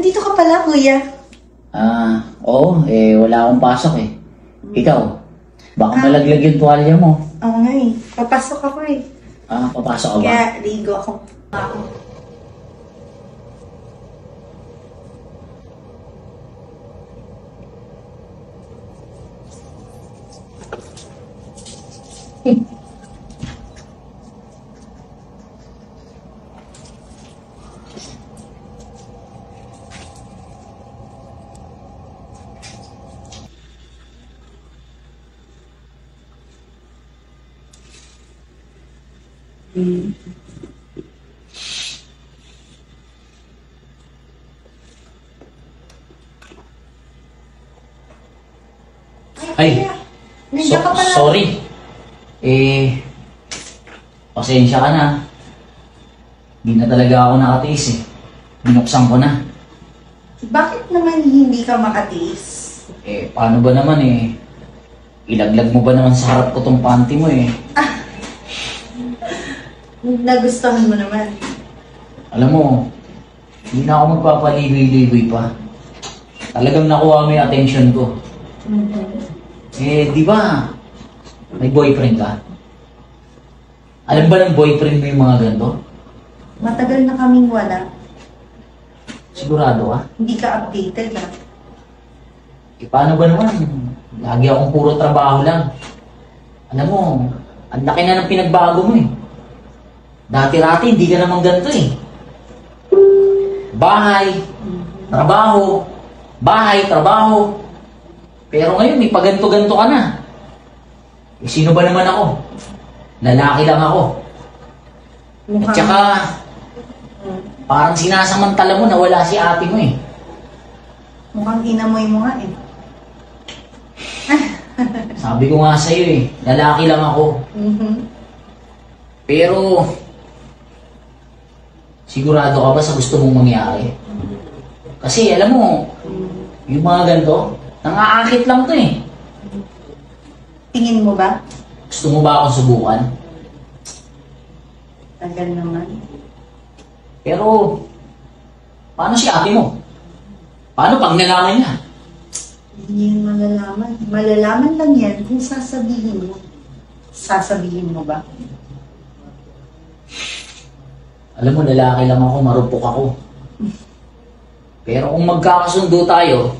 nandito ka pala, kuya. Oo, wala akong pasok eh. Ikaw, baka malaglag yung tuwalya mo. Oo nga eh. Papasok ako eh. Papasok ka ba? Kaya, ligo ako. Ay, Nandiyan ka pala. sorry. Pasensya ka na. Hindi na talaga ako nakatiis eh. Binuksan ko na. Bakit naman hindi ka makatiis? Paano ba naman ilaglag mo ba naman sa harap ko tong panty mo eh. Nagustuhan mo naman. Alam mo, hindi na ako magpapaligoy-ligoy pa. Talagang nakuha mo yung attention ko. Di ba, may boyfriend ka? Alam ba ng boyfriend mo yung mga ganito? Matagal na kaming wala. Sigurado ka? Hindi ka updated ha. Paano ba naman? Lagi akong puro trabaho lang. Alam mo, ang laki na ng pinagbago mo eh. Dati-rati, hindi ka naman ganito eh. Bahay, trabaho, bahay, trabaho. Pero ngayon, may paganto-ganto ka na. Sino ba naman ako? Lalaki lang ako. At saka, parang sinasamantala mo na wala si ate mo eh. Mukhang inamoy mo nga eh. Sabi ko nga sa'yo eh, lalaki lang ako. Pero, sigurado ka ba sa gusto mong mangyari? Kasi alam mo, yung mga ganito, nangaakit lang to eh. Tingin mo ba? Gusto mo ba akong subukan? Tagal naman. Pero, paano si ate mo? Paano pag nalaman niya? Hindi yan malalaman. Malalaman lang yan kung sasabihin mo. Sasabihin mo ba? Alam mo, lalaki lang ako, marupok ako. Pero kung magkakasundo tayo,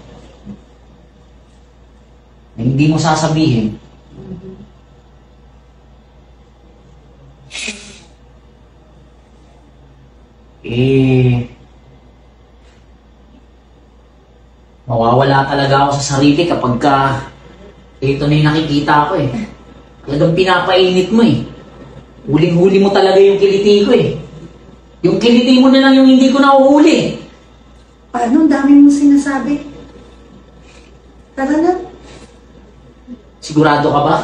na hindi mo sasabihin, mawawala talaga ako sa sarili kapag ito na yung nakikita ko eh. Talagang pinapainit mo eh. Huling-huli mo talaga yung kiliti ko eh. Yung kiliti mo na lang yung hindi ko nahuhuli. Paano? Ang dami mong sinasabi. Tara na. Sigurado ka ba?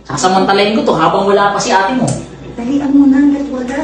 Sasamantalayin ko to habang wala pa si ate mo. Dalian mo na hanggat wala.